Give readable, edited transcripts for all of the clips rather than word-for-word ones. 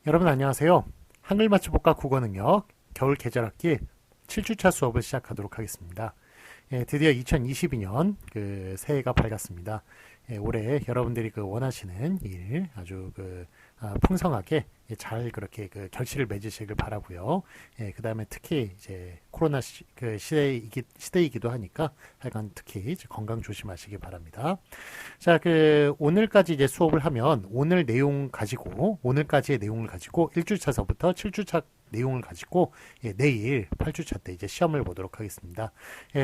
여러분 안녕하세요. 한글 맞춰볼까 국어 능력 겨울 계절학기 7주차 수업을 시작하도록 하겠습니다. 드디어 2022년 새해가 밝았습니다. 올해 여러분들이 원하시는 일 아주 풍성하게 잘 그렇게 결실을 맺으시길 바라고요. 그 다음에 특히 이제 코로나 시대이기도 하니까 하여간 특히 이제 건강 조심하시기 바랍니다. 자, 오늘까지 이제 수업을 하면 오늘까지의 내용을 가지고 1주차서부터 7주차 내용을 가지고 내일 8주차 때 이제 시험을 보도록 하겠습니다.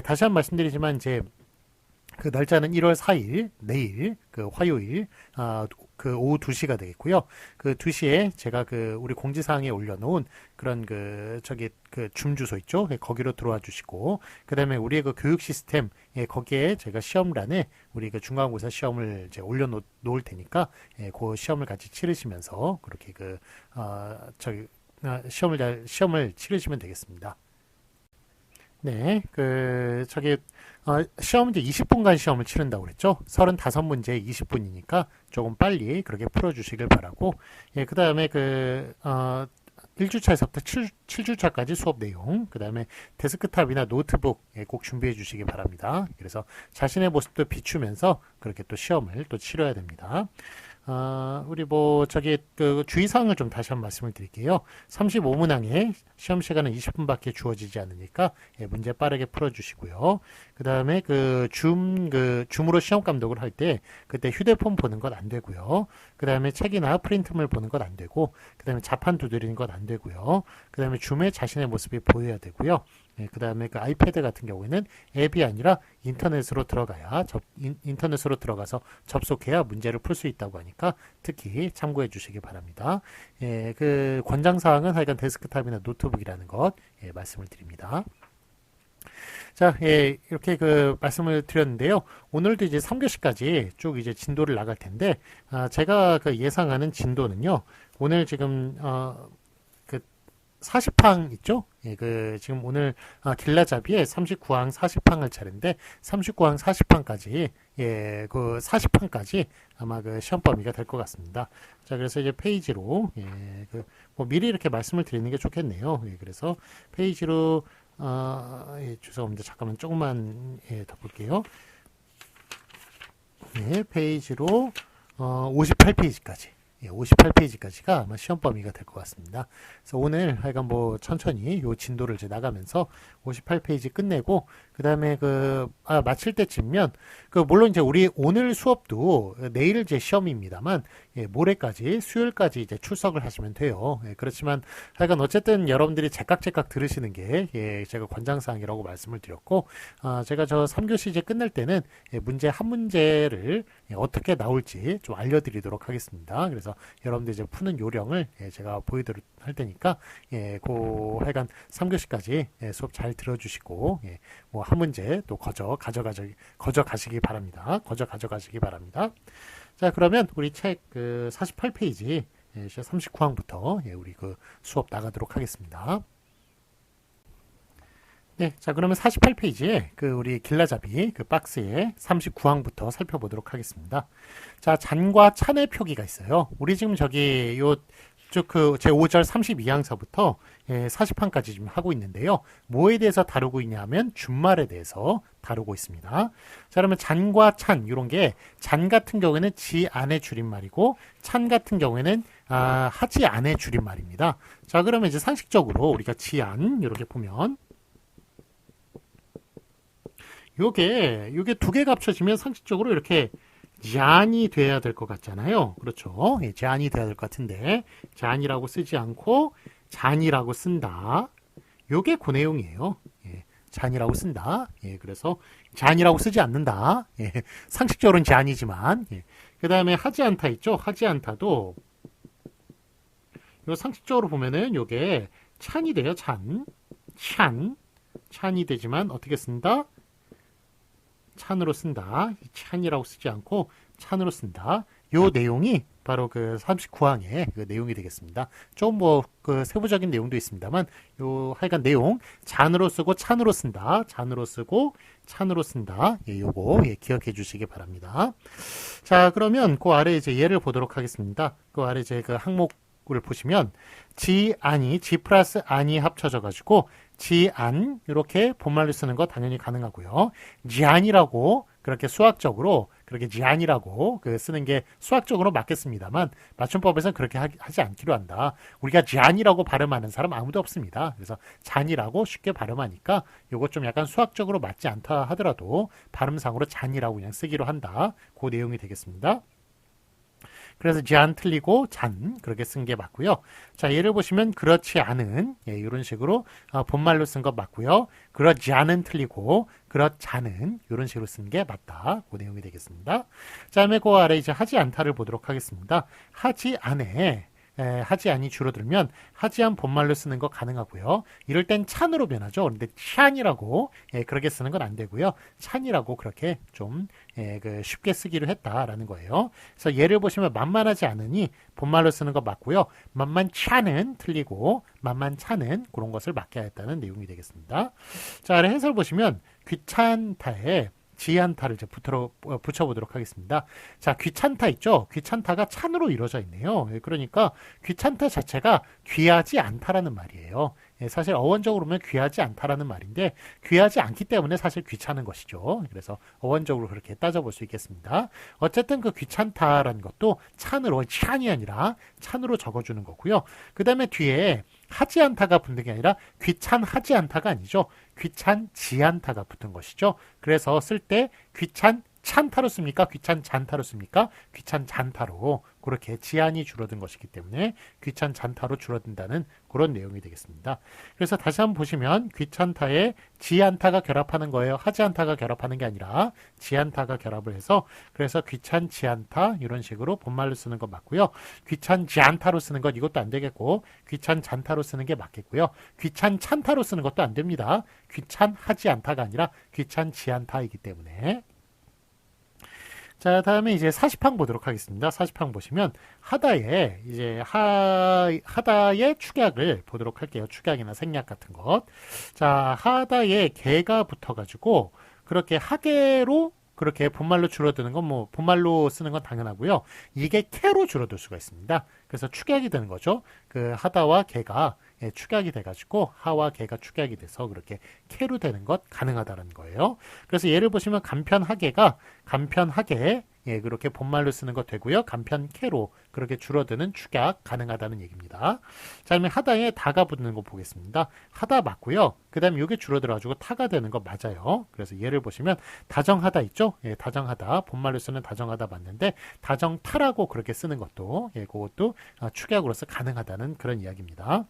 다시 한번 말씀드리지만 이제 날짜는 1월 4일 내일 화요일 오후 2시가 되겠고요. 2시에 제가 우리 공지사항에 올려놓은 그런 줌 주소 있죠. 거기로 들어와 주시고 그다음에 우리의 교육 시스템 거기에 제가 시험란에 우리 중간고사 시험을 이제 올려놓을 테니까 그 시험을 같이 치르시면서 그렇게 시험을 치르시면 되겠습니다. 네, 시험 이제 20분간 시험을 치른다고 그랬죠? 35문제 20분이니까 조금 빨리 그렇게 풀어주시길 바라고, 그 다음에 1주차에서부터 7주차까지 수업 내용, 그 다음에 데스크탑이나 노트북 꼭 준비해 주시기 바랍니다. 그래서 자신의 모습도 비추면서 그렇게 또 시험을 또 치러야 됩니다. 우리 주의사항을 좀 다시 한번 말씀을 드릴게요. 35문항에 시험 시간은 20분밖에 주어지지 않으니까 문제 빠르게 풀어주시고요. 그 다음에 줌으로 시험 감독을 할 때 그때 휴대폰 보는 건 안 되고요. 그 다음에 책이나 프린트물 보는 건 안 되고, 그 다음에 자판 두드리는 건 안 되고요. 그 다음에 줌에 자신의 모습이 보여야 되고요. 그 다음에 아이패드 같은 경우에는 앱이 아니라 인터넷으로 들어가서 접속해야 문제를 풀 수 있다고 하니까 특히 참고해 주시기 바랍니다. 권장사항은 하여간 데스크탑이나 노트북이라는 것 말씀을 드립니다. 자, 이렇게 말씀을 드렸는데요. 오늘도 이제 3교시까지 쭉 이제 진도를 나갈 텐데, 제가 예상하는 진도는요, 오늘 지금, 40항 있죠? 지금 오늘 길라잡이에 39항 40항 할 차례인데 39항 40항까지 40항까지 아마 시험 범위가 될 것 같습니다. 자, 그래서 이제 페이지로 미리 이렇게 말씀을 드리는 게 좋겠네요. 그래서 페이지로 죄송합니다. 잠깐만 조금만 더 볼게요. 페이지로 58페이지까지 58페이지까지가 아마 시험 범위가 될 것 같습니다. 그래서 오늘 하여간 천천히 요 진도를 이제 나가면서 58페이지 끝내고, 그 다음에 마칠 때쯤면, 물론 이제 우리 오늘 수업도 내일 이제 시험입니다만, 모레까지, 수요일까지 이제 출석을 하시면 돼요. 그렇지만 하여간 어쨌든 여러분들이 제깍제깍 들으시는 게, 제가 권장사항이라고 말씀을 드렸고, 제가 저 3교시 이제 끝낼 때는 문제 한 문제를 어떻게 나올지 좀 알려드리도록 하겠습니다. 그래서 여러분들 이제 푸는 요령을 제가 보여드릴 할 테니까 하여간 3교시까지 수업 잘 들어주시고 한 문제 또 거저 가져가시기 바랍니다. 자, 그러면 우리 책 48페이지 39항부터 우리 수업 나가도록 하겠습니다. 네, 자, 그러면 48페이지에 우리 길라잡이 박스에 39항부터 살펴보도록 하겠습니다. 자, 잔과 찬의 표기가 있어요. 우리 지금 저기 제 5절 32항서부터 40항까지 지금 하고 있는데요. 뭐에 대해서 다루고 있냐면 준말에 대해서 다루고 있습니다. 자, 그러면 잔과 찬 이런 게 잔 같은 경우에는 지 안의 줄임말이고 찬 같은 경우에는 하지 안의 줄임말입니다. 자, 그러면 이제 상식적으로 우리가 지 안 이렇게 보면 요게 두 개가 합쳐지면 상식적으로 이렇게 잔이 돼야 될 것 같잖아요. 그렇죠? 잔이 돼야 될 것 같은데 잔이라고 쓰지 않고 잔이라고 쓴다. 요게 그 내용이에요. 잔이라고 쓴다. 그래서 잔이라고 쓰지 않는다. 상식적으로는 잔이지만 그 다음에 하지 않다 있죠? 하지 않다도 요 상식적으로 보면은 요게 찬이 돼요. 찬이 되지만 어떻게 쓴다? 찬으로 쓴다. 찬이라고 쓰지 않고 찬으로 쓴다. 요 내용이 바로 39항의 내용이 되겠습니다. 좀 세부적인 내용도 있습니다만 요 하여간 내용 잔으로 쓰고 찬으로 쓴다. 잔으로 쓰고 찬으로 쓴다. 요거 기억해 주시기 바랍니다. 자, 그러면 그 아래 이제 예를 보도록 하겠습니다. 그 아래 제 항목 를 보시면 지안이 지 플러스 안이 합쳐져 가지고 지안 이렇게 본말로 쓰는 거 당연히 가능하고요. 지안이라고 그렇게 수학적으로 그렇게 지안이라고 쓰는 게 수학적으로 맞겠습니다만 맞춤법에서는 그렇게 하지 않기로 한다. 우리가 지안이라고 발음하는 사람 아무도 없습니다. 그래서 잔이라고 쉽게 발음하니까 이거 좀 약간 수학적으로 맞지 않다 하더라도 발음상으로 잔이라고 그냥 쓰기로 한다. 그 내용이 되겠습니다. 그래서 지안 틀리고 잔 그렇게 쓴 게 맞고요. 자, 예를 보시면 그렇지 않은 이런 식으로 본말로 쓴 거 맞고요. 그렇지 않은 틀리고 그렇지 않은 이런 식으로 쓴 게 맞다. 그 내용이 되겠습니다. 자, 다음에 그 아래 이제 하지 않다를 보도록 하겠습니다. 하지 않에 하지 않이 줄어들면 하지 않 본말로 쓰는 거 가능하고요. 이럴 땐 찬으로 변하죠. 그런데 찬이라고 그렇게 쓰는 건 안 되고요. 찬이라고 그렇게 좀 쉽게 쓰기로 했다라는 거예요. 그래서 예를 보시면 만만하지 않으니 본말로 쓰는 거 맞고요. 만만찮은 틀리고 만만찮은 그런 것을 맞게 했다는 내용이 되겠습니다. 자, 아래 해설 보시면 귀찮다에 지안타를 이제 붙여보도록 하겠습니다. 자, 귀찮다 있죠? 귀찮다가 찬으로 이루어져 있네요. 그러니까 귀찮다 자체가 귀하지 않다라는 말이에요. 사실 어원적으로 보면 귀하지 않다라는 말인데 귀하지 않기 때문에 사실 귀찮은 것이죠. 그래서 어원적으로 그렇게 따져볼 수 있겠습니다. 어쨌든 그 귀찮다라는 것도 찬으로, 찬이 아니라 찬으로 적어주는 거고요. 그 다음에 뒤에 하지 않다가 붙는 게 아니라 귀찮하지 않다가 아니죠. 귀찮지 않다가 붙은 것이죠. 그래서 쓸 때 귀찮 찬타로 씁니까? 귀찮 잔타로 씁니까? 귀찮 잔타로 그렇게 지안이 줄어든 것이기 때문에 귀찮 잔타로 줄어든다는 그런 내용이 되겠습니다. 그래서 다시 한번 보시면 귀찮다에 지안타가 결합하는 거예요. 하지 않다가 결합하는 게 아니라 지안타가 결합을 해서 그래서 귀찮지 않다 이런 식으로 본말로 쓰는 거 맞고요. 귀찮지 않다로 쓰는 것 이것도 안 되겠고 귀찮 잔타로 쓰는 게 맞겠고요. 귀찮 찬타로 쓰는 것도 안 됩니다. 귀찮하지 않다가 아니라 귀찮지 않다이기 때문에 자, 다음에 이제 40항 보도록 하겠습니다. 40항 보시면 하다에 이제 하다의 축약을 보도록 할게요. 축약이나 생략 같은 것. 자, 하다에 개가 붙어가지고 그렇게 하계로 그렇게 본말로 줄어드는 건 뭐 본말로 쓰는 건 당연하고요. 이게 캐로 줄어들 수가 있습니다. 그래서 축약이 되는 거죠. 그 하다와 개가 축약이 돼가지고 하와 개가 축약이 돼서 그렇게 캐로 되는 것 가능하다는 거예요. 그래서 예를 보시면 간편하게가 간편하게 그렇게 본말로 쓰는 것 되고요. 간편캐로 그렇게 줄어드는 축약 가능하다는 얘기입니다. 자, 그러면 하다에 다가 붙는 거 보겠습니다. 하다 맞고요. 그 다음에 이게 줄어들어가지고 타가 되는 거 맞아요. 그래서 예를 보시면 다정하다 있죠? 다정하다 본말로 쓰는 다정하다 맞는데 다정타라고 그렇게 쓰는 것도 그것도 축약으로서 가능하다는 그런 이야기입니다.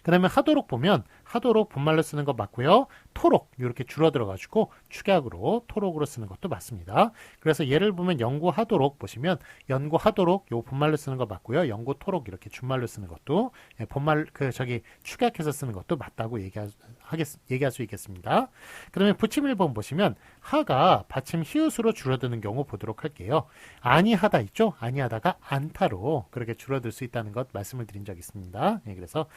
그 다음에 하도록 보면 하도록 본말로 쓰는 거 맞고요. 토록 이렇게 줄어들어가지고 축약으로 토록으로 쓰는 것도 맞습니다. 그래서 예를 보면 연구하도록 보시면 연구하도록 요 본말로 쓰는 거 맞고요. 연구토록 이렇게 준말로 쓰는 것도 본말 축약해서 쓰는 것도 맞다고 얘기할 수 있겠습니다. 그 다음에 붙임 1번 보시면 하가 받침 히읗으로 줄어드는 경우 보도록 할게요. 아니하다 있죠? 아니하다가 않다로 그렇게 줄어들 수 있다는 것 말씀을 드린 적이 있습니다. 그래서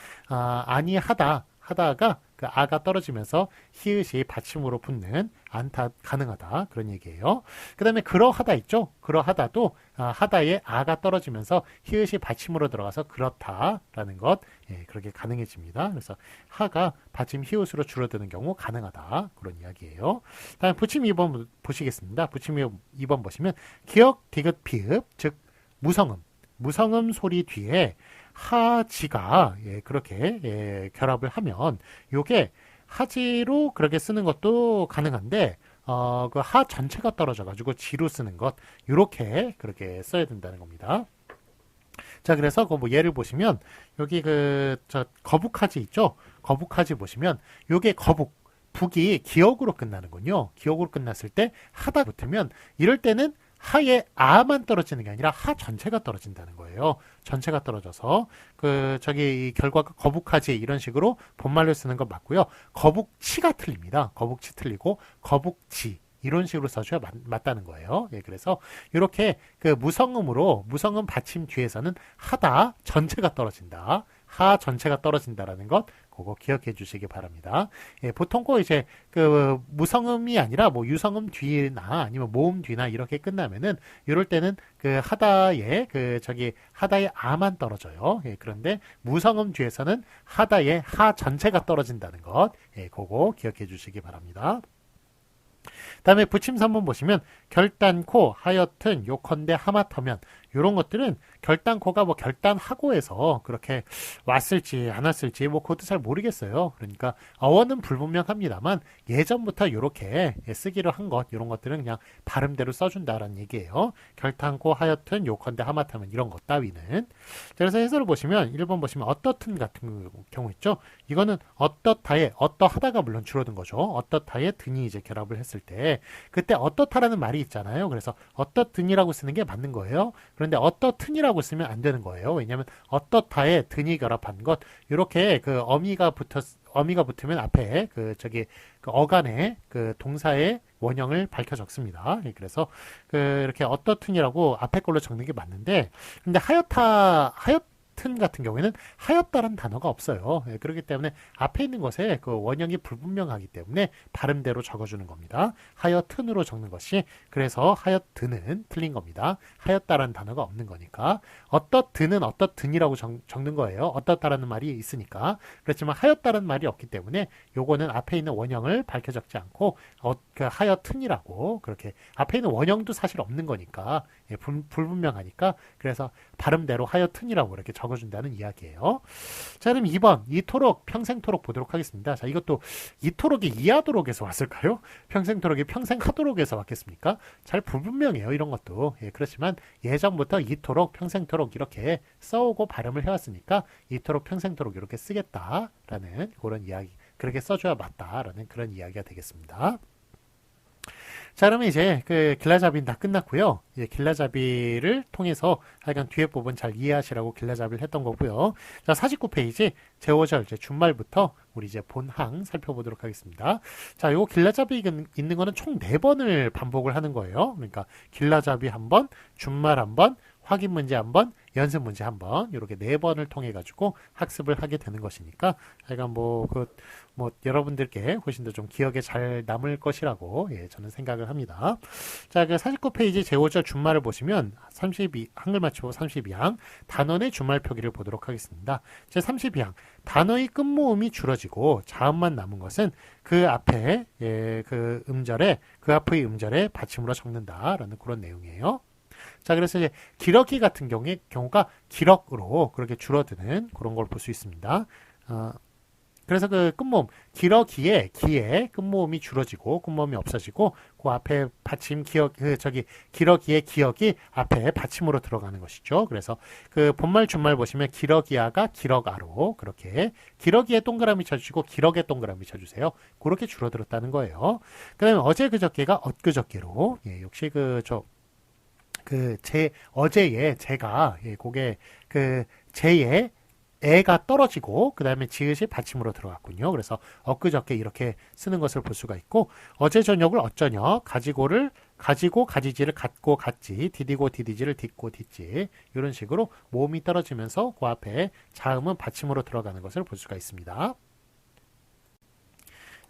하다가 그 아가 떨어지면서 히읗이 받침으로 붙는 않다 가능하다 그런 얘기예요. 그 다음에 그러하다 있죠? 그러하다도 하다에 아가 떨어지면서 히읗이 받침으로 들어가서 그렇다라는 것 그렇게 가능해집니다. 그래서 하가 받침 히읗으로 줄어드는 경우 가능하다 그런 이야기예요. 다음 붙임 2번 보시겠습니다. 붙임 2번 보시면 기역, 디귿, 피읍 즉 무성음 소리 뒤에 하지가 그렇게 결합을 하면 요게 하지로 그렇게 쓰는 것도 가능한데 그 하 전체가 떨어져 가지고 지로 쓰는 것 이렇게 그렇게 써야 된다는 겁니다. 자, 그래서 그 뭐 예를 보시면 여기 거북하지 있죠? 거북하지 보시면 요게 북이 기역으로 끝나는군요. 기역으로 끝났을 때 하다 붙으면 이럴 때는 하에 아만 떨어지는 게 아니라 하 전체가 떨어진다는 거예요. 전체가 떨어져서 이 결과가 거북하지 이런 식으로 본말로 쓰는 거 맞고요. 거북치가 틀립니다. 거북치 틀리고 거북지 이런 식으로 써줘야 맞다는 거예요. 그래서 이렇게 무성음 받침 뒤에서는 하다 전체가 떨어진다. 하 전체가 떨어진다라는 것 그거 기억해 주시기 바랍니다. 예, 보통 꼭 이제 그 무성음이 아니라 뭐 유성음 뒤나 아니면 모음 뒤나 이렇게 끝나면은 이럴 때는 그 하다의 그 저기 하다의 아만 떨어져요. 예, 그런데 무성음 뒤에서는 하다의 하 전체가 떨어진다는 것, 예, 그거 기억해 주시기 바랍니다. 다음에 붙임 3번 보시면 결단코, 하여튼, 요컨대, 하마터면 이런 것들은 결단코가 뭐 결단하고에서 그렇게 왔을지 안 왔을지 뭐 그것도 잘 모르겠어요. 그러니까 어원은 불분명합니다만 예전부터 이렇게 쓰기로 한 것 이런 것들은 그냥 발음대로 써준다라는 얘기예요. 결단코, 하여튼, 요컨대, 하마터면 이런 것 따위는. 그래서 해설을 보시면 1번 보시면 어떻든 같은 경우 있죠. 이거는 어떻다에 어떠하다가 물론 줄어든 거죠. 어떻다에 든이 이제 결합을 했을 때 그때 어떻다라는 말이 있잖아요. 그래서 어떻든이라고 쓰는 게 맞는 거예요. 그런데 어떻든이라고 쓰면 안 되는 거예요. 왜냐하면 어떻다에 든이 결합한 것 이렇게 그 어미가 붙으면 앞에 그 저기 그 어간에 그 동사의 원형을 밝혀 적습니다. 그래서 그 이렇게 어떻든이라고 앞에 걸로 적는 게 맞는데 근데 하여튼 같은 경우에는 하였다라는 단어가 없어요. 그렇기 때문에 앞에 있는 것에 그 원형이 불분명하기 때문에 발음대로 적어주는 겁니다. 하여튼으로 적는 것이 그래서 하여튼은 틀린 겁니다. 하였다라는 단어가 없는 거니까 어떻든은 어떻든이라고 적는 거예요. 어떻다라는 말이 있으니까 그렇지만 하였다라는 말이 없기 때문에 요거는 앞에 있는 원형을 밝혀 적지 않고 그 하여튼이라고 그렇게 앞에 있는 원형도 사실 없는 거니까 예, 불분명하니까 그래서 발음대로 하여튼이라고 이렇게 적어준다는 이야기예요. 자, 그럼 2번 이토록 평생토록 보도록 하겠습니다. 자, 이것도 이토록이 이하도록에서 왔을까요? 평생토록이 평생하도록에서 왔겠습니까? 잘 불분명해요. 이런 것도. 예, 그렇지만 예전부터 이토록 평생토록 이렇게 써오고 발음을 해왔으니까 이토록 평생토록 이렇게 쓰겠다라는 그런 이야기 그렇게 써줘야 맞다라는 그런 이야기가 되겠습니다. 자, 그러면 이제 그 길라잡이는 다 끝났고요. 이제 길라잡이를 통해서 하여간 뒤에 부분 잘 이해하시라고 길라잡이를 했던 거고요. 자, 49페이지 제5절 이제 준말부터 우리 이제 본항 살펴보도록 하겠습니다. 자, 요 길라잡이 있는 거는 총 4번을 반복을 하는 거예요. 그러니까 길라잡이 한 번, 준말 한 번, 확인 문제 한 번, 연습 문제 한 번, 이렇게 4번을 통해 가지고 학습을 하게 되는 것이니까, 하여간 뭐 여러분들께 훨씬 더 좀 기억에 잘 남을 것이라고 예, 저는 생각을 합니다. 자, 그 49페이지 제5절 준말을 보시면 32 한글 맞추고 32항 단원의 준말 표기를 보도록 하겠습니다. 제 32항 단어의 끝모음이 줄어지고 자음만 남은 것은 그 앞에 예, 그 앞의 음절에 받침으로 적는다라는 그런 내용이에요. 자, 그래서 이제 기러기 같은 경우가 기럭으로 그렇게 줄어드는 그런 걸 볼 수 있습니다. 그래서 그 끝모음 기러기의 기의 끝모음이 줄어지고 끝모음이 없어지고 그 앞에 받침 기러기의 기억이 앞에 받침으로 들어가는 것이죠. 그래서 그 본말 준말 보시면 기러기아가 기럭아로 그렇게 기러기에 동그라미 쳐주시고 기럭에 동그라미 쳐주세요. 그렇게 줄어들었다는 거예요. 그다음에 어제 그저께가 엊그저께로 예, 역시 어제에 제가 예, 그게 제에 애가 떨어지고 그 다음에 지읒이 받침으로 들어갔군요. 그래서 엊그저께 이렇게 쓰는 것을 볼 수가 있고 어제 저녁을 어쩌녁 가지고 가지지를 갖고 갖지 디디고 디디지를 딛고 딛지 이런 식으로 모음이 떨어지면서 그 앞에 자음은 받침으로 들어가는 것을 볼 수가 있습니다.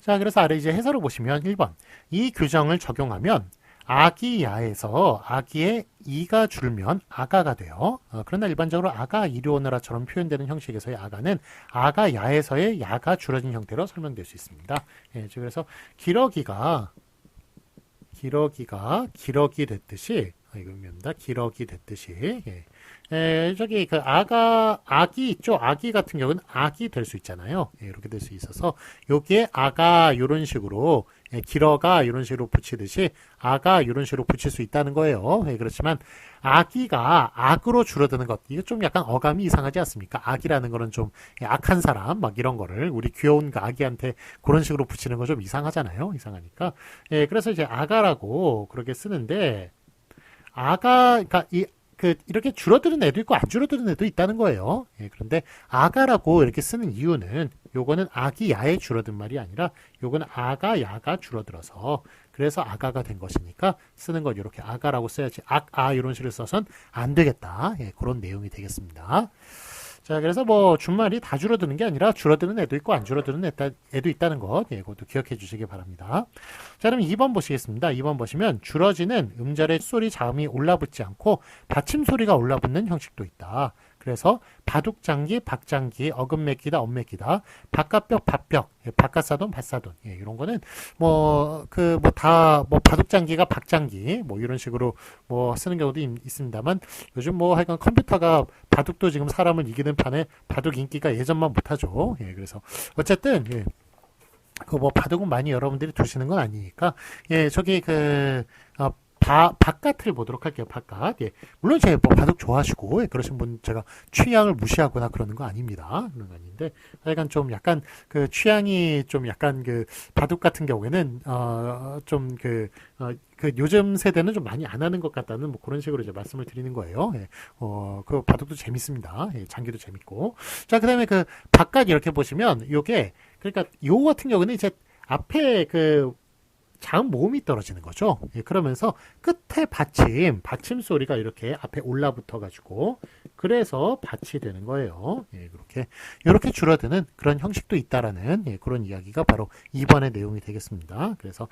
자, 그래서 아래 이제 해설을 보시면 1번 이 규정을 적용하면 아기야에서 아기의 이가 줄면 아가가 돼요. 그러나 일반적으로 아가 이리오너라처럼 표현되는 형식에서의 아가는 아가야에서의 야가 줄어진 형태로 설명될 수 있습니다. 예, 그래서 기러기가 기러기 됐듯이 이겁니다. 기러기 됐듯이 저기 그 아기 있죠. 아기 같은 경우는 악이 될 수 있잖아요. 예, 이렇게 될 수 있어서 여기에 아가 이런 식으로 기러가 이런 식으로 붙이듯이 아가 이런 식으로 붙일 수 있다는 거예요. 예, 그렇지만 아기가 악으로 줄어드는 것 이게 좀 약간 어감이 이상하지 않습니까? 악이라는 거는 좀 악한 사람 막 이런 거를 우리 귀여운 그 아기한테 그런 식으로 붙이는 거 좀 이상하잖아요. 이상하니까 예, 그래서 이제 아가라고 그렇게 쓰는데 그러니까 이렇게 줄어드는 애도 있고 안 줄어드는 애도 있다는 거예요. 예, 그런데 아가라고 이렇게 쓰는 이유는 요거는 아기 야에 줄어든 말이 아니라 요거는 아가 야가 줄어들어서 그래서 아가가 된 것이니까 쓰는 건 이렇게 아가라고 써야지 이런 식으로 써선 안 되겠다. 예, 그런 내용이 되겠습니다. 자, 그래서 뭐 준말이 다 줄어드는 게 아니라 줄어드는 애도 있고 안 줄어드는 애도 있다는 것, 예, 그것도 기억해 주시기 바랍니다. 자, 그럼 2번 보시겠습니다. 2번 보시면 줄어지는 음절의 소리 자음이 올라붙지 않고 받침 소리가 올라붙는 형식도 있다. 그래서 바둑장기, 박장기, 어금매기다, 엄매기다, 바깥벽, 밭벽, 예, 바깥사돈, 밭사돈, 예, 이런 거는 바둑장기가 박장기, 뭐 이런 식으로 뭐 쓰는 경우도 있습니다만 요즘 뭐 하여간 컴퓨터가 바둑도 지금 사람을 이기는 판에 바둑 인기가 예전만 못하죠. 예, 그래서 어쨌든 예, 그 뭐 바둑은 많이 여러분들이 두시는 건 아니니까 예, 저기 바깥을 보도록 할게요. 바깥. 예. 물론 제가 뭐 바둑 좋아하시고 예, 그러신 분 제가 취향을 무시하거나 그러는 거 아닙니다. 그런 거 아닌데 하여간 좀 약간 그 취향이 좀 약간 그 바둑 같은 경우에는 요즘 세대는 좀 많이 안 하는 것 같다는 뭐 그런 식으로 이제 말씀을 드리는 거예요. 예. 그 바둑도 재밌습니다. 예, 장기도 재밌고. 자, 그다음에 그 바깥 이렇게 보시면 요게 그러니까 요 같은 경우는 이제 앞에 그 자음 모음이 떨어지는 거죠. 예, 그러면서 끝에 받침 소리가 이렇게 앞에 올라붙어 가지고 그래서 밭이 되는 거예요. 예, 이렇게 줄어드는 그런 형식도 있다라는 예, 그런 이야기가 바로 2번의 내용이 되겠습니다. 그래서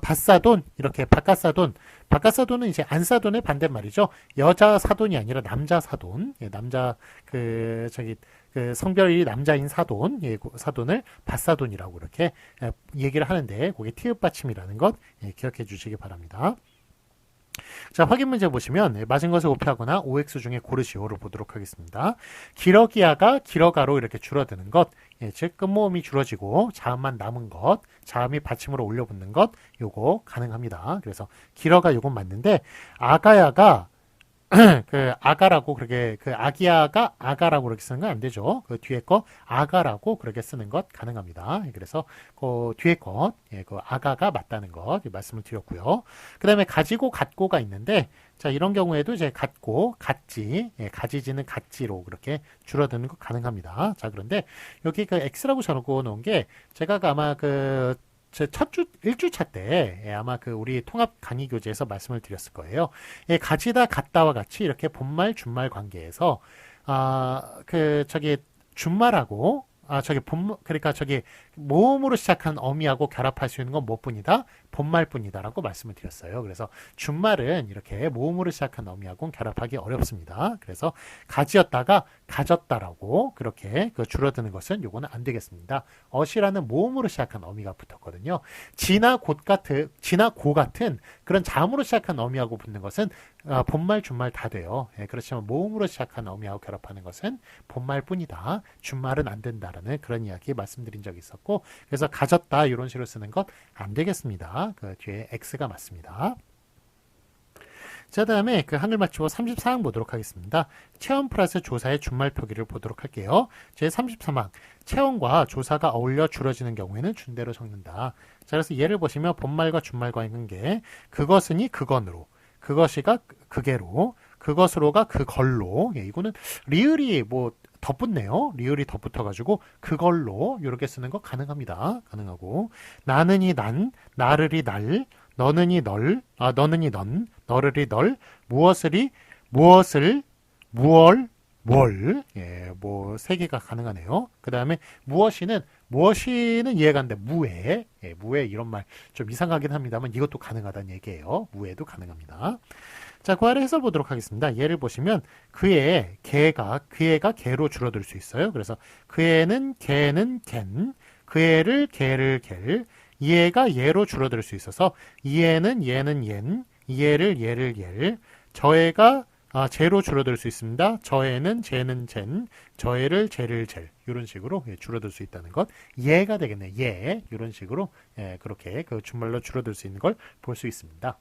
밭사돈 이렇게 바깥사돈은 이제 안사돈의 반대말이죠. 여자 사돈이 아니라 남자 사돈. 예, 남자 성별이 남자인 사돈, 예, 사돈을 밭사돈이라고 이렇게 얘기를 하는데 그게 티읕 받침이라는 것 예, 기억해 주시기 바랍니다. 자, 확인 문제 보시면 맞은 것을 곱하거나 OX 중에 고르시오를 보도록 하겠습니다. 기러기야가 기러가로 이렇게 줄어드는 것, 예, 즉 끝모음이 줄어지고 자음만 남은 것, 자음이 받침으로 올려붙는 것, 요거 가능합니다. 그래서 기러가 요건 맞는데 아가야가 그 아가라고 그렇게 그 아기야가 아가라고 그렇게 쓰는 건 안 되죠. 그 뒤에 거 아가라고 그렇게 쓰는 것 가능합니다. 그래서 그 뒤에 것, 예, 그 아가가 맞다는 것 말씀을 드렸고요. 그다음에 가지고 갖고가 있는데 자 이런 경우에도 이제 갖고 갖지, 예, 가지지는 갖지로 그렇게 줄어드는 것 가능합니다. 자 그런데 여기 그 X라고 적어 놓은 게 제가 아마 제 첫 1주차 때, 예, 아마 우리 통합 강의 교재에서 말씀을 드렸을 거예요. 예, 가지다, 갖다와 같이 이렇게 본말, 준말 관계에서, 준말하고, 그러니까 모음으로 시작한 어미하고 결합할 수 있는 건 뭐뿐이다? 본말뿐이다라고 말씀을 드렸어요. 그래서 준말은 이렇게 모음으로 시작한 어미하고는 결합하기 어렵습니다. 그래서 가지였다가 가졌다라고 그렇게 줄어드는 것은 요거는 안 되겠습니다. 어시라는 모음으로 시작한 어미가 붙었거든요. 지나 고 같은 그런 자음으로 시작한 어미하고 붙는 것은 본말, 준말 다 돼요. 예, 그렇지만 모음으로 시작한 어미하고 결합하는 것은 본말뿐이다. 준말은 안 된다라는 그런 이야기 말씀드린 적이 있었고 그래서 가졌다 이런 식으로 쓰는 것 안 되겠습니다. 그 뒤에 X가 맞습니다. 자, 다음에 한글 맞추고 34항 보도록 하겠습니다. 체험 플러스 조사의 준말 표기를 보도록 할게요. 제 33항. 체험과 조사가 어울려 줄어지는 경우에는 준대로 적는다. 자, 그래서 예를 보시면 본말과 준말과의 관계. 그것은이 그건으로. 그것이가 그게로. 그것으로가 그걸로. 예, 이거는 리을이 덧붙네요. 리을이 덧붙어가지고 그걸로 이렇게 쓰는 거 가능합니다. 가능하고 나는이 난, 나를이 날, 너는이 널, 너는이 넌, 너를이 널, 무엇을, 무얼, 예, 세 개가 가능하네요. 그 다음에 무엇이는 이해가 안 돼. 무에, 예, 무에 이런 말 좀 이상하긴 합니다만 이것도 가능하다는 얘기예요. 무에도 가능합니다. 자, 그 아래 해설 보도록 하겠습니다. 예를 보시면 그의 개가 개로 줄어들 수 있어요. 그래서 그애는 개는 갠, 그애를 개를 갤, 이애가 예로 줄어들 수 있어서 이애는 얘는 옌, 이애를 얘를 옐, 저애가 제로 줄어들 수 있습니다. 저애는 쟤는 젠, 저애를 쟤를 젤 이런 식으로 예, 줄어들 수 있다는 것. 예가 되겠네. 예 이런 식으로 예, 그렇게 준말로 줄어들 수 있는 걸 볼 수 있습니다.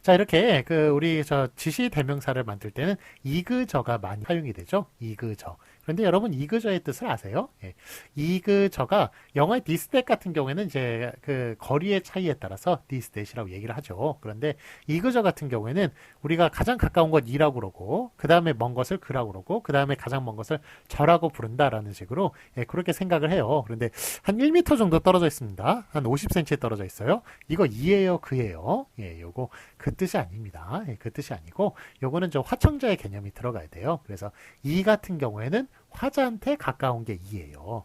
자, 이렇게 우리 지시 대명사를 만들 때는 이그저가 많이 사용이 되죠. 이그저. 그런데 여러분 이그저의 뜻을 아세요? 예. 이그저가 영어의 this that 같은 경우에는 이제 거리의 차이에 따라서 this that이라고 얘기를 하죠. 그런데 이그저 같은 경우에는 우리가 가장 가까운 것 이라고 그러고 그 다음에 먼 것을 그라고 그러고 그 다음에 가장 먼 것을 저라고 부른다라는 식으로 예, 그렇게 생각을 해요. 그런데 한 1m 정도 떨어져 있습니다. 한 50cm 떨어져 있어요. 이거 이예요, 그예요. 예, 요거 그 뜻이 아닙니다. 그 뜻이 아니고 요거는 좀 화청자의 개념이 들어가야 돼요. 그래서 이 같은 경우에는 화자한테 가까운 게 이예요.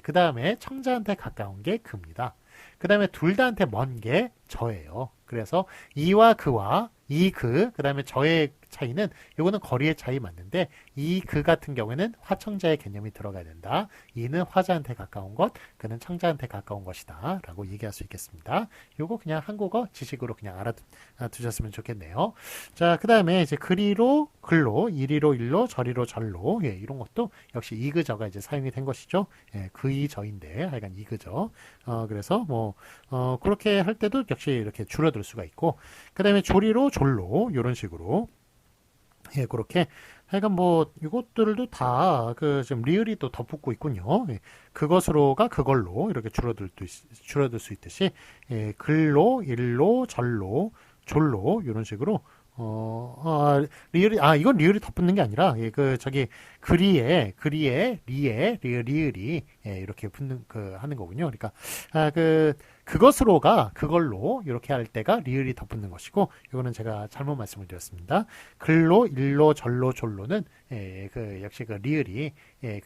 그 다음에 청자한테 가까운 게 그입니다. 그 다음에 둘 다한테 먼 게 저예요. 그래서 이와 그와 이 그, 그 다음에 저의 차이는 요거는 거리의 차이 맞는데 이 그 같은 경우에는 화청자의 개념이 들어가야 된다. 이는 화자한테 가까운 것, 그는 청자한테 가까운 것이다 라고 얘기할 수 있겠습니다. 요거 그냥 한국어 지식으로 그냥 알아두셨으면 좋겠네요. 자, 그 다음에 이제 그리로 글로, 이리로 일로, 저리로 절로, 예, 이런 것도 역시 이그저가 이제 사용이 된 것이죠. 예, 그이 저인데 하여간 이그저. 그래서 그렇게 할 때도 역시 이렇게 줄어들 수가 있고, 그 다음에 조리로 졸로 이런 식으로, 예, 그렇게 하여간 이것들도 다 지금 리을이 또 덧붙고 있군요. 예, 그것으로가 그걸로 이렇게 줄어들 수 있듯이, 예, 글로, 일로, 절로, 졸로 이런 식으로 리을이, 이건 리을이 덧붙는 게 아니라, 예, 그리에, 리에, 리을이, 예, 이렇게 붙는, 하는 거군요. 그러니까, 그것으로가 그걸로, 이렇게 할 때가 리을이 덧붙는 것이고, 이거는 제가 잘못 말씀을 드렸습니다. 글로, 일로, 절로, 졸로는, 예, 역시 리을이, 예,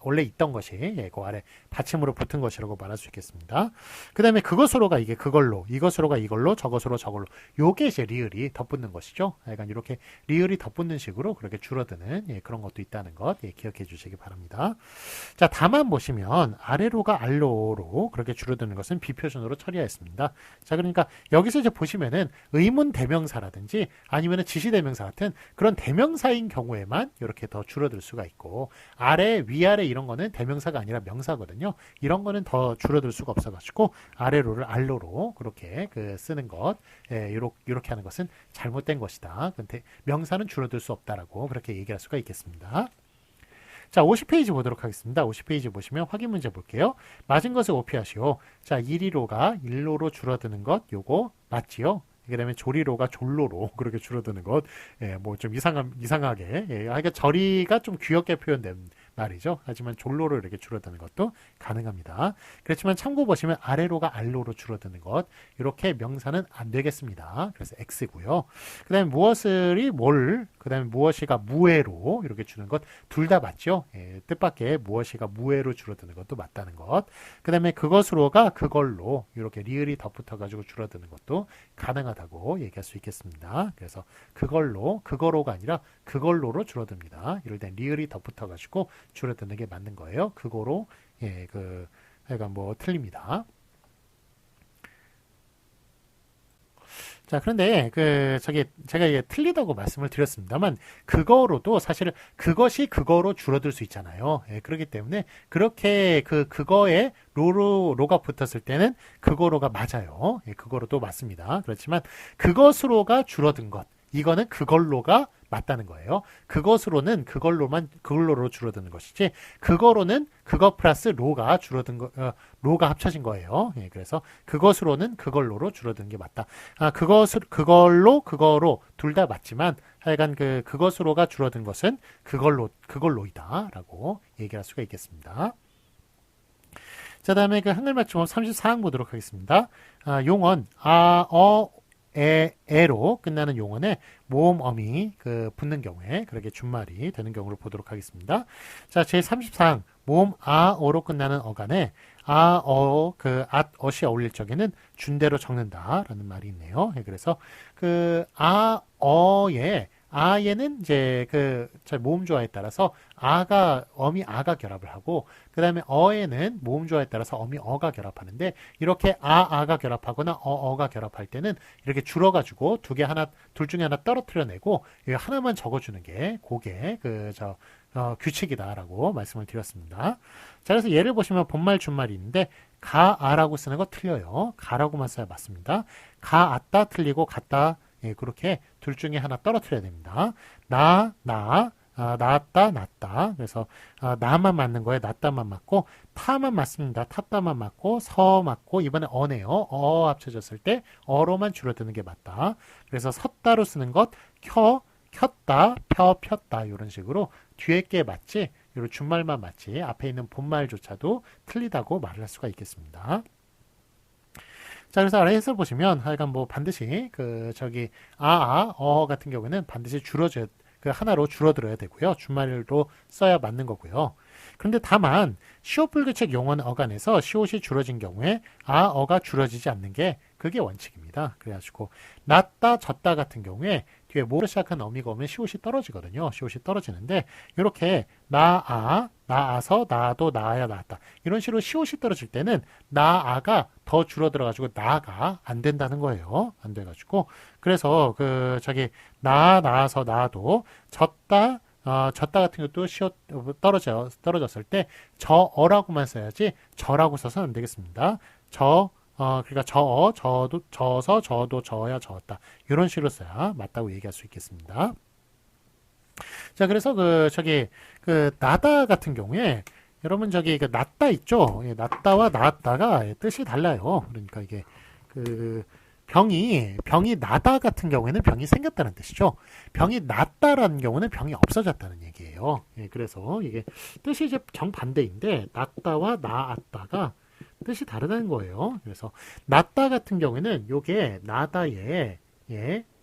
원래 있던 것이, 예, 그 아래 받침으로 붙은 것이라고 말할 수 있겠습니다. 그 다음에 그것으로가 이게 그걸로, 이것으로가 이걸로, 저것으로 저걸로, 요게 이제 리을이 덧붙는 것이죠. 약간 이렇게 리을이 덧붙는 식으로 그렇게 줄어드는, 예, 그런 것도 있다는 것, 예, 기억해 주시기 바랍니다. 자, 다만 보시면 아래로가 알로로 그렇게 줄어드는 것은 비표준으로 처리하였습니다. 자, 그러니까 여기서 이제 보시면은 의문 대명사라든지 아니면은 지시 대명사 같은 그런 대명사인 경우에만 이렇게 더 줄어들 수가 있고, 아래, 위아래 이런 거는 대명사가 아니라 명사거든요. 이런 거는 더 줄어들 수가 없어가지고 아래로를 알로로 그렇게 쓰는 것, 예, 이렇게 하는 것은 잘못된 것이다. 근데 명사는 줄어들 수 없다라고 그렇게 얘기할 수가 있겠습니다. 자, 50페이지 보도록 하겠습니다. 50페이지 보시면 확인 문제 볼게요. 맞은 것을 오피하시오. 자, 이리로가 일로로 줄어드는 것, 요거 맞지요? 그 다음에 조리로가 졸로로 그렇게 줄어드는 것, 예, 좀 이상하게, 예, 하여간 저리가 좀 귀엽게 표현된 말이죠. 하지만 졸로로 이렇게 줄어드는 것도 가능합니다. 그렇지만 참고 보시면 아래로가 알로로 줄어드는 것, 이렇게 명사는 안 되겠습니다. 그래서 X고요. 그 다음에 무엇을이 뭘, 그 다음에 무엇이가 무해로 이렇게 주는 것, 둘 다 맞죠. 예, 뜻밖의 무엇이가 무해로 줄어드는 것도 맞다는 것. 그 다음에 그것으로가 그걸로 이렇게 리을이 덧붙어가지고 줄어드는 것도 가능하다고 얘기할 수 있겠습니다. 그래서 그거로가 아니라 그걸로로 줄어듭니다. 이럴 땐 리을이 덧붙어가지고 줄어드는 게 맞는 거예요. 그거로, 예, 하여간 틀립니다. 자, 그런데 제가 이게 틀리다고 말씀을 드렸습니다만 그거로도 사실은 그것이 그거로 줄어들 수 있잖아요. 예, 그렇기 때문에 그렇게 그거에 로가 붙었을 때는 그거로가 맞아요. 예, 그거로도 맞습니다. 그렇지만 그것으로가 줄어든 것, 이거는 그걸로가 맞다는 거예요. 그것으로는 그걸로로 줄어드는 것이지, 그거로는 그거 플러스 로가 로가 합쳐진 거예요. 예, 그래서 그것으로는 그걸로로 줄어드는 게 맞다. 그거로 둘 다 맞지만 하여간 그것으로가 줄어든 것은 그걸로이다라고 얘기할 수가 있겠습니다. 자, 다음에 한글 맞춤법 34항 보도록 하겠습니다. 용언 에로 끝나는 용언에 모음 어미 붙는 경우에 그렇게 준말이 되는 경우를 보도록 하겠습니다. 자, 제34항 모음 어로 끝나는 어간에 앗이 어울릴 적에는 준대로 적는다라는 말이 있네요. 그래서 아에는 이제 모음 조화에 따라서 어미 아가 결합을 하고, 그 다음에 어에는 모음 조화에 따라서 어미 어가 결합하는데, 이렇게 아가 결합하거나 어가 결합할 때는 이렇게 줄어가지고 둘 중에 하나 떨어뜨려내고 하나만 적어주는 게 그게 규칙이다라고 말씀을 드렸습니다. 자, 그래서 예를 보시면 본말 준말이 있는데 가아라고 쓰는 거 틀려요. 가라고만 써야 맞습니다. 가았다 틀리고 갔다, 예, 그렇게 둘 중에 하나 떨어뜨려야 됩니다. 나았다, 낫다. 그래서 나만 맞는 거예요. 낫다만 맞고, 타만 맞습니다. 탔다만 맞고, 서 맞고, 이번에 어네요. 합쳐졌을 때 어로만 줄어드는 게 맞다. 그래서 섰다로 쓰는 것, 켰다, 폈다 이런 식으로 뒤에 게 맞지, 이런 준말만 맞지 앞에 있는 본말조차도 틀리다고 말을 할 수가 있겠습니다. 자, 그래서 아래 해설 보시면 하여간 뭐 반드시 그 저기 어 같은 경우에는 반드시 줄어져 그 하나로 줄어들어야 되고요. 준말로 써야 맞는 거고요. 그런데 다만 시옷 불규칙 용언 어간에서 시옷이 줄어진 경우에 어가 줄어지지 않는 게 그게 원칙입니다. 그래가지고 낮다 졌다 같은 경우에 뒤에 모로 시작한 어미가 오면 시옷이 떨어지거든요. 시옷이 떨어지는데 이렇게 나아서 나도 나아야 나았다 이런 식으로 시옷이 떨어질 때는 나아가 더 줄어들어가지고 나가 안 된다는 거예요. 안 돼가지고 그래서 그 저기 나아서 나도 졌다 졌다 같은 것도 떨어졌을 때 저어라고만 써야지 저라고 써서는 안 되겠습니다. 그러니까 져서 저도 저야 저었다. 이런 식으로 써야 맞다고 얘기할 수 있겠습니다. 자, 그래서 그 나다 같은 경우에 여러분 저기 그 낫다 있죠? 예, 낫다와 나았다가 뜻이 달라요. 그러니까 이게 그 병이 나다 같은 경우에는 병이 생겼다는 뜻이죠. 병이 낫다라는 경우는 병이 없어졌다는 얘기예요. 예, 그래서 이게 뜻이 이제 정반대인데 낫다와 나았다가 뜻이 다르다는 거예요. 그래서 낫다 같은 경우에는 요게 나다에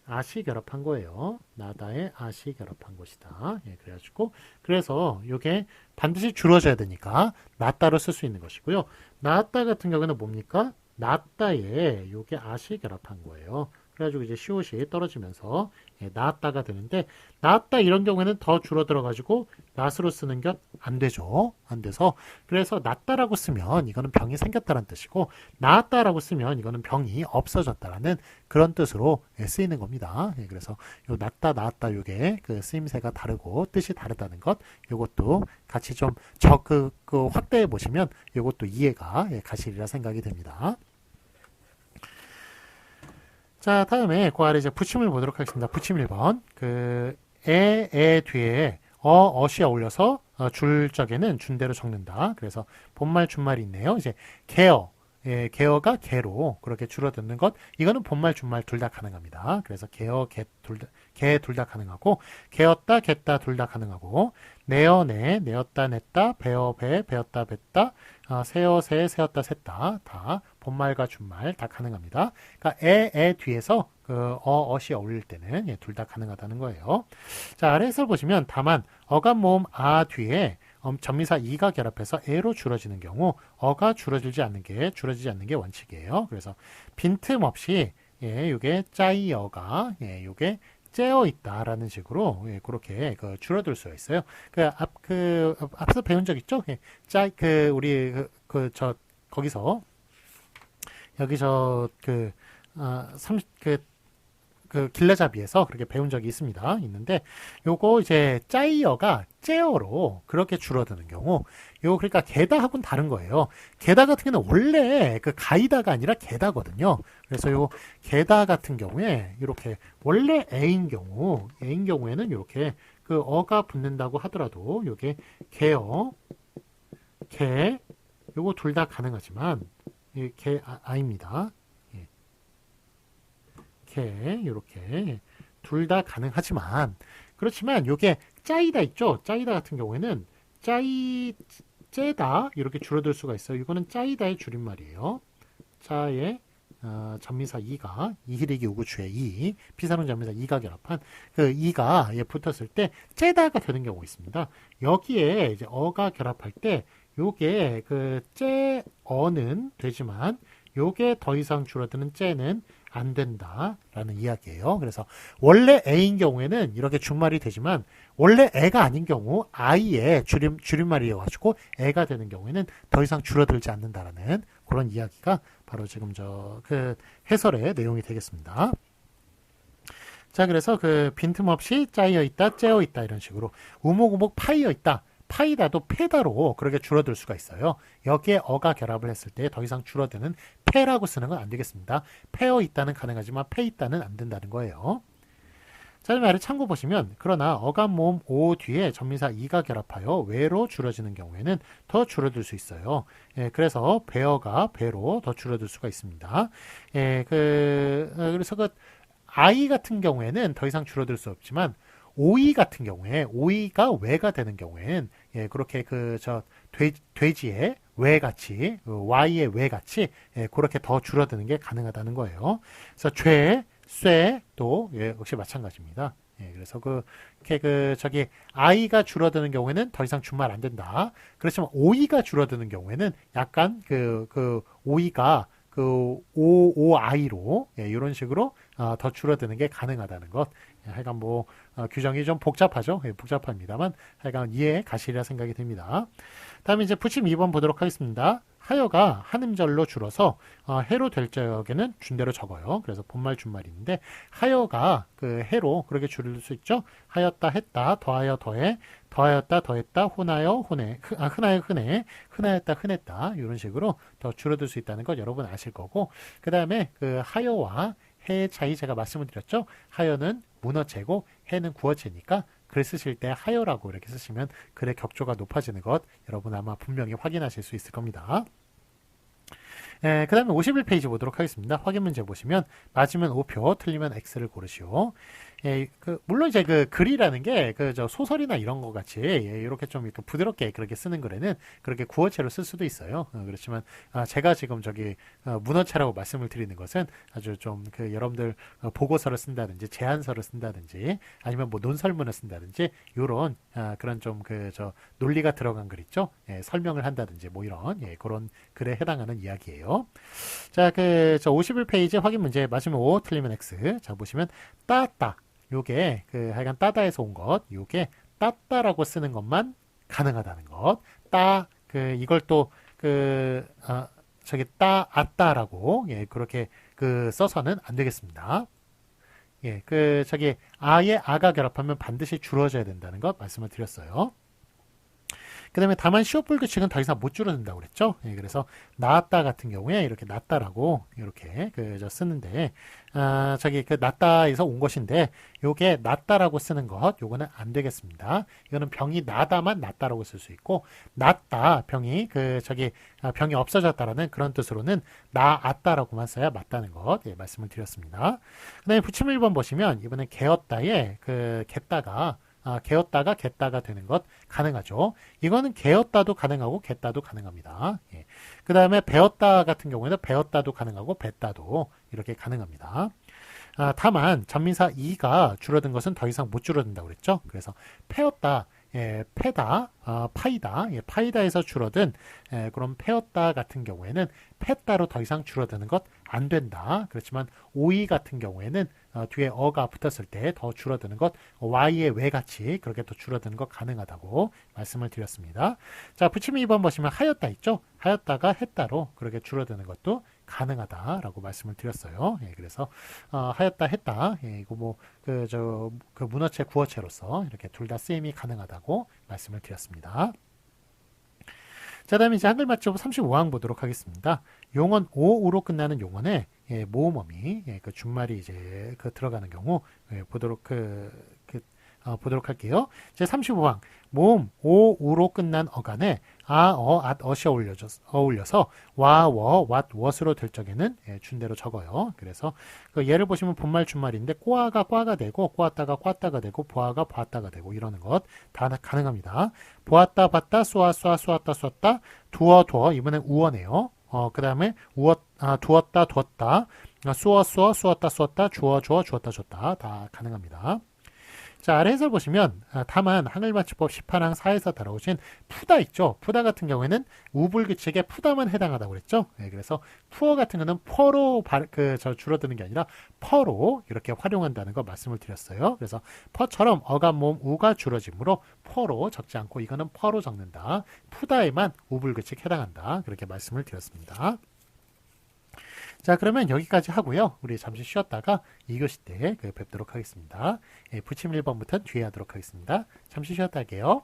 아시 결합한 거예요. 나다에 아시 결합한 것이다. 예, 그래가지고 그래서 요게 반드시 줄어져야 되니까 낫다로 쓸 수 있는 것이고요. 나았다 같은 경우는 뭡니까? 낫다에 요게 아시 결합한 거예요. 그래가지고 이제 시옷이 떨어지면서 나았다가 되는데 나았다 이런 경우에는 더 줄어들어 가지고 낫으로 쓰는 것 안 되죠. 안 돼서 그래서 낫다라고 쓰면 이거는 병이 생겼다는 뜻이고 나았다라고 쓰면 이거는 병이 없어졌다라는 그런 뜻으로 쓰이는 겁니다. 그래서 요 낫다 나았다 요게 그 쓰임새가 다르고 뜻이 다르다는 것 요것도 같이 좀 확대해 보시면 요것도 이해가 가시리라 생각이 됩니다. 자, 다음에 그 아래 이제 붙임을 보도록 하겠습니다. 붙임 1번. 에 뒤에 어시 어울려서 줄 적에는 준대로 적는다. 그래서 본말, 준말이 있네요. 이제 개어가 개로 그렇게 줄어드는 것. 이거는 본말, 준말 둘 다 가능합니다. 그래서 개 둘 다 가능하고, 개었다, 겠다 둘 다 가능하고, 내었다, 냈다, 배었다, 뱉다, 세어, 세었다, 셌다 다 본말과 준말 다 가능합니다. 그러니까 에 뒤에서 어시 어울릴 때는 둘 다 가능하다는 거예요. 자, 아래 해설 보시면 다만 어감 모음 뒤에 전미사 이가 결합해서 에로 줄어지는 경우 어가 줄어지지 않는 게 원칙이에요. 그래서 빈틈없이 요게 짜이어가 요게 째어 있다라는 식으로 그렇게 줄어들 수가 있어요. 앞서 배운 적 있죠? 우리 거기서 여기 길라잡이에서 그렇게 배운 적이 있는데 요거 이제 짜이어가 째어로 그렇게 줄어드는 경우 그러니까 게다하고는 다른 거예요. 게다 같은 경우는 원래 가이다가 아니라 게다거든요. 그래서 요 게다 같은 경우에 이렇게 원래 애인 경우에는 이렇게 어가 붙는다고 하더라도 요게 개어 개 요거 둘 다 가능하지만 아입니다. 이렇게 둘 다 가능하지만 그렇지만 요게 짜이다 있죠. 짜이다 같은 경우에는 째다 이렇게 줄어들 수가 있어요. 이거는 짜이다의 줄임말이에요. 짜의 전미사 이가 이히리기 우구추의 이 피사론 전미사 이가 결합한 이가 붙었을 때 째다가 되는 경우가 있습니다. 여기에 이제 어가 결합할 때 요게 째어는 되지만 요게 더 이상 줄어드는 째는 안 된다라는 이야기예요. 그래서 원래 애인 경우에는 이렇게 준말이 되지만 원래 애가 아닌 경우 아이의 줄임말이어가지고 애가 되는 경우에는 더 이상 줄어들지 않는다라는 그런 이야기가 바로 지금 해설의 내용이 되겠습니다. 자, 그래서 빈틈없이 짜여 있다, 째어 있다 이런 식으로 우목우목 파이어 있다. 파이다도 페다로 그렇게 줄어들 수가 있어요. 여기에 어가 결합을 했을 때 더 이상 줄어드는 페라고 쓰는 건 안 되겠습니다. 페어 있다는 가능하지만 페 있다는 안 된다는 거예요. 자, 이 말을 참고 보시면 그러나 어감 모음 오 뒤에 전미사 이가 결합하여 외로 줄어지는 경우에는 더 줄어들 수 있어요. 그래서 배어가 배로 더 줄어들 수가 있습니다. 그래서 아이 같은 경우에는 더 이상 줄어들 수 없지만 오이 같은 경우에 오이가 왜가 되는 경우에는 예, 그렇게 돼지의 왜같이 y의 왜같이 예, 그렇게 더 줄어드는 게 가능하다는 거예요. 그래서 쇠도 예, 역시 마찬가지입니다. 예, 그래서 i가 줄어드는 경우에는 더 이상 준말 안 된다. 그렇지만 o이가 줄어드는 경우에는 약간 o이가 oi로 예, 이런 식으로 더 줄어드는 게 가능하다는 것. 예, 하여간 규정이 좀 복잡하죠. 예, 복잡합니다만 하여간 이해 가시리라 생각이 듭니다. 다음에 이제 붙임 2번 보도록 하겠습니다. 하여가 한 음절로 줄어서 해로 될 적에는 준대로 적어요. 그래서 본말 준말인데 하여가 해로 그렇게 줄일 수 있죠. 하였다 했다 더하여 더해 더하였다 더했다 혼하여 혼해 흔하여 흔해 흔하였다 흔했다 이런 식으로 더 줄어들 수 있다는 것 여러분 아실 거고 그 다음에 하여와 해의 차이 제가 말씀을 드렸죠. 하여는 문어체고 해는 구어체니까 글 쓰실 때 하여라고 이렇게 쓰시면 글의 격조가 높아지는 것 여러분 아마 분명히 확인하실 수 있을 겁니다. 그 다음에 51페이지 보도록 하겠습니다. 확인 문제 보시면 맞으면 O표, 틀리면 X를 고르시오. 물론 이제 글이라는 게 소설이나 이런 거 같이 이렇게 좀 이렇게 부드럽게 그렇게 쓰는 글에는 그렇게 구어체로 쓸 수도 있어요. 그렇지만 제가 지금 문어체라고 말씀을 드리는 것은 아주 좀 여러분들 보고서를 쓴다든지 제안서를 쓴다든지 아니면 논설문을 쓴다든지 이런 그런 좀 논리가 들어간 글 있죠. 설명을 한다든지 이런 그런 글에 해당하는 이야기예요. 자, 51페이지 확인 문제 맞으면 O, 틀리면 X. 자, 보시면 따따. 요게 하여간 따다에서 온 것. 요게 따따라고 쓰는 것만 가능하다는 것. 이걸 또 아따라고 그렇게 써서는 안 되겠습니다. 예, 아의 아가 결합하면 반드시 줄어져야 된다는 것 말씀을 드렸어요. 그 다음에 다만 시옷불 규칙은 더 이상 못 줄어든다고 그랬죠. 예, 그래서 나았다 같은 경우에 이렇게 낫다라고 이렇게 쓰는데 낫다에서 온 것인데 요게 낫다라고 쓰는 것 요거는 안 되겠습니다. 이거는 병이 나다만 낫다라고 쓸 수 있고 낫다 병이 병이 없어졌다라는 그런 뜻으로는 나았다라고만 써야 맞다는 것 예, 말씀을 드렸습니다. 그 다음에 붙임 1번 보시면 이번엔 개었다에 겠다가 개었다가 겠다가 되는 것 가능하죠. 이거는 개었다도 가능하고 겠다도 가능합니다. 예. 그 다음에 배었다 같은 경우에는 배었다도 가능하고 뱉다도 이렇게 가능합니다. 다만 전민사 이가 줄어든 것은 더 이상 못 줄어든다고 그랬죠. 그래서 패었다, 패다, 파이다, 파이다에서 줄어든 그럼 패었다 같은 경우에는 패다로 더 이상 줄어드는 것 안 된다. 그렇지만 오이 같은 경우에는 뒤에 어가 붙었을 때 더 줄어드는 것 y의 왜같이 그렇게 더 줄어드는 것 가능하다고 말씀을 드렸습니다. 자, 붙임 2번 보시면 하였다 있죠. 하였다가 했다로 그렇게 줄어드는 것도 가능하다라고 말씀을 드렸어요. 예, 그래서 하였다 했다 이거 문어체 구어체로서 이렇게 둘 다 쓰임이 가능하다고 말씀을 드렸습니다. 자, 다음에 이제 한글 맞춤 35항 보도록 하겠습니다. 용언 오우로 끝나는 용언에 모음어미 준말이 이제 들어가는 경우 보도록 할게요. 제 35항 모음 오우로 끝난 어간에 아, 어, 앗, 엇이 어울려서 와, 워, 왓, 웍으로 될 적에는 준대로 적어요. 그래서 예를 보시면 본말 준말인데 꼬아가 꽈가 되고 꼬았다가 꽈다가 되고 보아가 보았다가 되고 이러는 것 다 가능합니다. 보았다 봤다 쏘았다 쏘았다 두어 이번엔 우어네요. 그 다음에 두었다 두었다 쏘았다 주었다 줬다 다 가능합니다. 자, 아래 해설 보시면 다만 한글맞춤법 18항 4에서 다뤄오신 푸다 있죠. 푸다 같은 경우에는 우불규칙에 푸다만 해당하다고 그랬죠. 네, 그래서 푸어 같은 거는 퍼로 줄어드는 게 아니라 퍼로 이렇게 활용한다는 거 말씀을 드렸어요. 그래서 퍼처럼 어감 모음 우가 줄어지므로 퍼로 적지 않고 이거는 퍼로 적는다. 푸다에만 우불규칙 해당한다. 그렇게 말씀을 드렸습니다. 자, 그러면 여기까지 하고요. 우리 잠시 쉬었다가 2교시 때 뵙도록 하겠습니다. 붙임 1번부터 뒤에 하도록 하겠습니다. 잠시 쉬었다 할게요.